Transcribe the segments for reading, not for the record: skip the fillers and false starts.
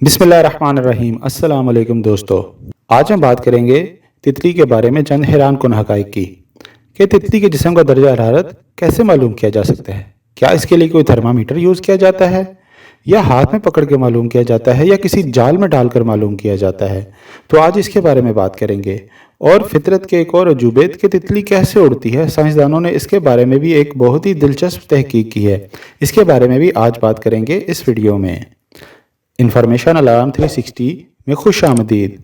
बिस्मिल्लाहिर्रहमानिर्रहीम। अस्सलाम वालेकुम दोस्तों, आज हम बात करेंगे तितली के बारे में चंद हैरान कुन हक़ाइक़ की कि तितली के जिस्म का दर्जा हरारत कैसे मालूम किया जा सकता है। क्या इसके लिए कोई थर्मामीटर यूज़ किया जाता है या हाथ में पकड़ के मालूम किया जाता है या किसी जाल में डालकर मालूम किया जाता है। तो आज इसके बारे में बात करेंगे। और फितरत के एक और अजूबे कि तितली कैसे उड़ती है, साइंसदानों ने इसके बारे में भी एक बहुत ही दिलचस्प तहकीक की है। इसके बारे में भी आज बात करेंगे इस वीडियो में। इन्फॉर्मेशन अलार्म 360 में खुश आमदीद।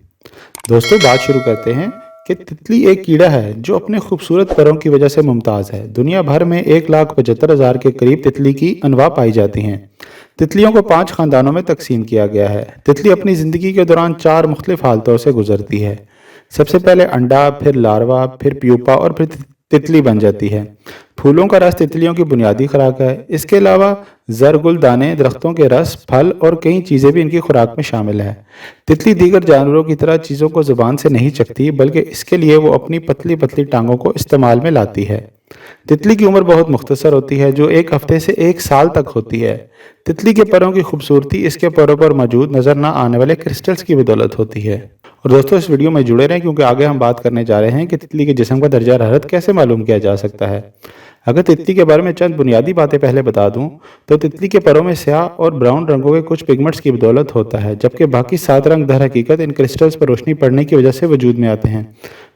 दोस्तों, बात शुरू करते हैं कि तितली एक कीड़ा है जो अपने खूबसूरत परों की वजह से मुमताज़ है। दुनिया भर में 1,75,000 के करीब तितली की अनवा पाई जाती हैं। तितलियों को 5 ख़ानदानों में तकसीम किया गया है। तितली अपनी ज़िंदगी के दौरान 4 मुख्तलिफ हालतों से गुजरती है। सबसे पहले अंडा, फिर लार्वा, फिर प्यूपा और फिर तितली बन जाती है। फूलों का रस तितलियों की बुनियादी खुराक है। इसके अलावा जर, गुल, दाने, दरख्तों के रस, फल और कई चीज़ें भी इनकी खुराक में शामिल है। तितली दीगर जानवरों की तरह चीज़ों को ज़ुबान से नहीं चखती, बल्कि इसके लिए वो अपनी पतली पतली टांगों को इस्तेमाल में लाती है। तितली की उम्र बहुत मुख्तसर होती है, जो 1 हफ्ते से 1 साल तक होती है। तितली के परों की खूबसूरती इसके परों पर मौजूद नज़र न आने वाले क्रिस्टल्स की बदौलत होती है। और दोस्तों, इस वीडियो में जुड़े रहें क्योंकि आगे हम बात करने जा रहे हैं कि तितली के जिस्म का दर्जा हरारत कैसे मालूम किया जा सकता है। अगर तितली के बारे में चंद बुनियादी बातें पहले बता दूं, तो तितली के परों में स्याह और ब्राउन रंगों के कुछ पिगमेंट्स की बदौलत होता है, जबकि बाकी 7 रंग दर हकीकत इन क्रिस्टल्स पर रोशनी पड़ने की वजह से वजूद में आते हैं,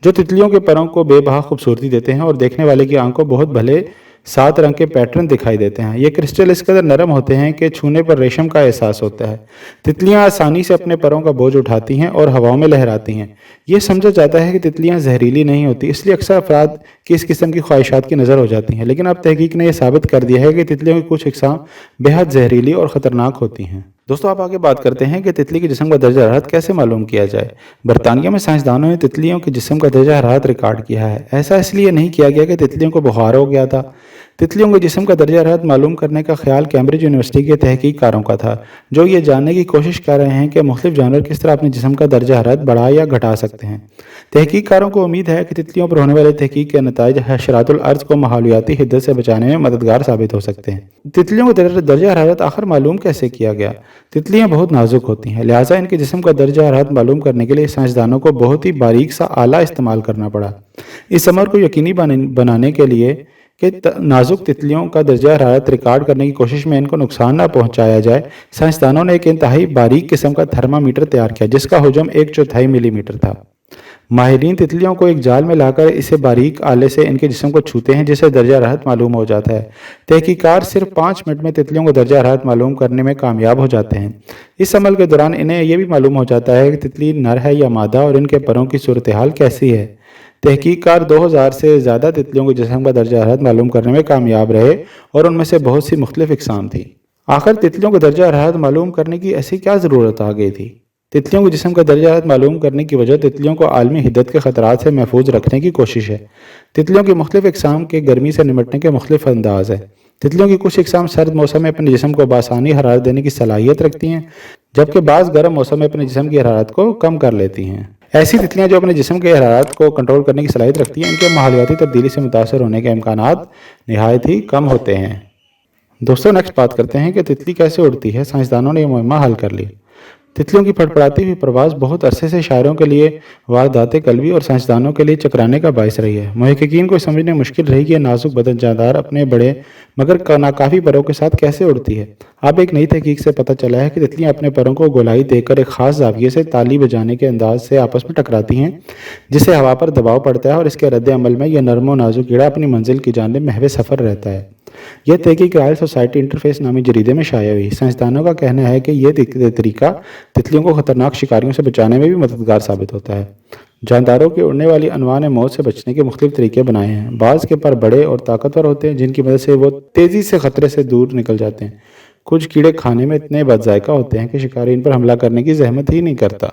जो तितलियों के परों को बेबहा खूबसूरती देते हैं और देखने वाले की आंख को बहुत भले 7 रंग के पैटर्न दिखाई देते हैं। ये क्रिस्टल इस कदर नरम होते हैं कि छूने पर रेशम का एहसास होता है। तितलियां आसानी से अपने परों का बोझ उठाती हैं और हवाओं में लहराती हैं। ये समझा जाता है कि तितलियां जहरीली नहीं होती, इसलिए अक्सर अफराद की इस किस्म की ख्वाहिशात की नज़र हो जाती हैं। लेकिन अब तहकीक ने यह साबित कर दिया है कि तितलियों की कुछ इकसाम बेहद जहरीली और ख़तरनाक होती हैं। दोस्तों, आप आगे बात करते हैं कि तितली के जिस्म का दर्जा हरारत कैसे मालूम किया जाए। बरतानिया में साइंसदानों ने तितलियों के जिस्म का दर्जा हरारत रिकॉर्ड किया है। ऐसा इसलिए नहीं किया गया कि तितलियों को बुखार हो गया था। तितलियों के जिस्म का दर्जा हरारत मालूम करने का ख्याल कैम्ब्रिज यूनिवर्सिटी के तहकीककारों का था, जो ये जानने की कोशिश कर रहे हैं कि मुख्तलिफ जानवर किस तरह अपने जिस्म का दर्जा हरारत बढ़ा या घटा सकते हैं। तहकीककारों को उम्मीद है कि तितलियों पर होने वाले तहकीक के नताइज हशरातुल अर्ज़ को माहौलियाती हिद्दत से बचाने में मददगार साबित हो सकते हैं। तितलियों का दर्जा हरारत आखिर मालूम कैसे किया गया। तितलियां बहुत नाजुक होती हैं, लिहाजा इनके जिस्म का दर्जा हरारत मालूम करने के लिए साइंसदानों को बहुत ही बारीक सा आला इस्तेमाल करना पड़ा। इस अमर को यकीनी बनाने के लिए कि नाजुक तितलियों का दर्जा हरारत रिकॉर्ड करने की कोशिश में इनको नुकसान न पहुंचाया जाए, साइंसदानों ने एक इंतहाई बारीक किस्म का थर्मामीटर तैयार किया, जिसका हुजम 1/4 मिलीमीटर था। माहिरीन तितलियों को एक जाल में लाकर इसे बारीक आले से इनके जिस्म को छूते हैं, जिससे दर्जा हरारत मालूम हो जाता है। तहकीकात सिर्फ 5 मिनट में तितलियों को दर्जा हरारत मालूम करने में कामयाब हो जाते हैं। इस अमल के दौरान इन्हें यह भी मालूम हो जाता है कि तितली नर है या मादा और इनके परों की सूरत हाल कैसी है। तहकीककार 2000 से ज़्यादा तितलियों के जिस्म का दर्जा हरारत मालूम करने में कामयाब रहे और उनमें से बहुत सी मुख्तलिफ इकसाम थी। आखिर तितलियों का दर्जा हरारत मालूम करने की ऐसी क्या ज़रूरत आ गई थी। तितलियों के जिस्म का दर्जा हरारत मालूम करने की वजह तितलियों को आलमी हिद्दत के ख़तरात से महफूज रखने की कोशिश है। तितलियों की मुख्तलिफ इकसाम के गर्मी से निपटने के मुख्तलिफ अंदाज है। तितलियों की कुछ इकसाम सर्द मौसम में अपने जिस्म को बासानी हरारत देने की सलाहियत रखती हैं, जबकि बाज़ गर्म मौसम में अपने जिस्म की हरारत को कम कर लेती हैं। ऐसी तितलियां जो अपने जिस्म के हरारत को कंट्रोल करने की सलाहियत रखती हैं, इनके माहौलियाती तब्दीली से मुतासर होने के इम्कानात निहायत ही कम होते हैं। दोस्तों, नेक्स्ट बात करते हैं कि तितली कैसे उड़ती है। साइंसदानों ने यह मुहिम्मा हल कर ली। तितलियों की फड़फड़ाती हुई प्रवास बहुत अरसे से शायरों के लिए वारदाते कल्बी और साइंसदानों के लिए चकराने का बायस रही है। मुहक्किकीन को समझने मुश्किल रही कि नाजुक बदन जानदार अपने बड़े मगर नाकाफी परों के साथ कैसे उड़ती है। अब एक नई तहकीक से पता चला है कि तितलियां अपने परों को गोलाई देकर एक खास जाविये से ताली बजाने के अंदाज से आपस में टकराती हैं, जिससे हवा पर दबाव पड़ता है और इसके रद्द अमल में यह नरम नाजुक कीड़ा अपनी मंजिल की जानिब महवे सफ़र रहता है। यह तहकीक रॉयल सोसाइटी इंटरफेस नामी जरीदे में शाया हुई। साइंसदानों का कहना है कि यह तरीका तितलियों को खतरनाक शिकारियों से बचाने में भी मददगार साबित होता है। जानदारों की उड़ने वाली अनवा ने मौत से बचने के मुख्तलिफ तरीके बनाए हैं। बाज़ के पर बड़े और ताकतवर होते हैं, जिनकी मदद से वो तेज़ी से खतरे से दूर निकल जाते हैं। कुछ कीड़े खाने में इतने बदजायका होते हैं कि शिकारी इन पर हमला करने की जहमत ही नहीं करता।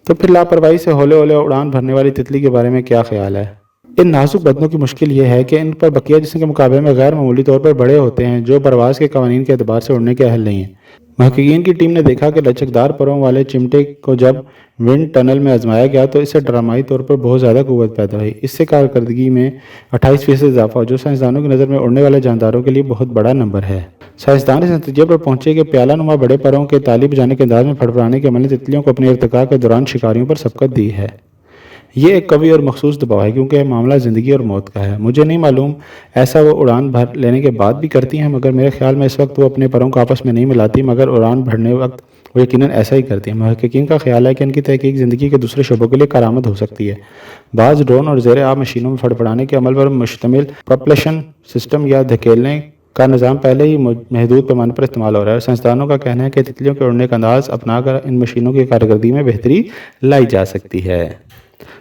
तो फिर लापरवाही से हौले हौले उड़ान भरने वाली तितली के बारे में क्या ख्याल है। इन नाजुक बदनों की मुश्किल यह है कि इन पर बकिया जिस्म के मुकाबले में गैर मामूली तौर पर बड़े होते हैं, जो परवाज़ के कवानीन के एतबार से उड़ने के अहल नहीं है। महक़क़ीन की टीम ने देखा कि लचकदार परों वाले चिमटे को जब विंड टनल में आजमाया गया तो इससे ड्रामाई तौर पर बहुत ज़्यादा क़ुव्वत पैदा हुई। इससे कारकर्दगी में 28% इजाफा, जो साइंसदानों की नज़र में उड़ने वाले जानदारों के लिए बहुत बड़ा नंबर है। سائنسدان اس نتیجے پر پہنچے کہ پیالہ نما بڑے پروں کے تالی بجانے کے انداز میں پھڑپڑانے کے عمل نے تتلیوں کو اپنے ارتقاء کے دوران شکاریوں پر سبقت دی ہے۔ یہ ایک قوی اور مخصوص دباؤ ہے کیونکہ یہ معاملہ زندگی اور موت کا ہے۔ مجھے نہیں معلوم ایسا وہ اڑان بھر لینے کے بعد بھی کرتی ہیں، مگر میرے خیال میں اس وقت وہ اپنے پروں کو آپس میں نہیں ملاتی، مگر اڑان بھرنے وقت وہ یقیناً ایسا ہی کرتی ہیں۔ محققین کا خیال ہے کہ ان کی تحقیق زندگی کے دوسرے شعبوں کے لیے کارآمد ہو سکتی ہے۔ بعض ڈرون اور زیر آب مشینوں میں پھڑپڑانے کے عمل پر مشتمل پروپلشن سسٹم یا دھکیلنے کا نظام پہلے ہی محدود پیمانے پر استعمال ہو رہا ہے، اور سائنسدانوں کا کہنا ہے کہ تتلیوں کے اڑنے کا انداز اپنا کر ان مشینوں کی کارکردگی میں بہتری لائی جا سکتی ہے۔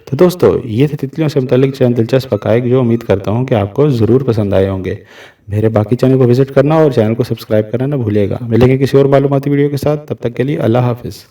تو دوستو، یہ تھے تتلیوں سے متعلق چند دلچسپ حقائق جو امید کرتا ہوں کہ آپ کو ضرور پسند آئے ہوں گے۔ میرے باقی چینل کو وزٹ کرنا اور چینل کو سبسکرائب کرنا نہ بھولیے گا۔ ملیں گے کسی اور معلوماتی ویڈیو کے ساتھ، تب تک کے لیے اللہ حافظ۔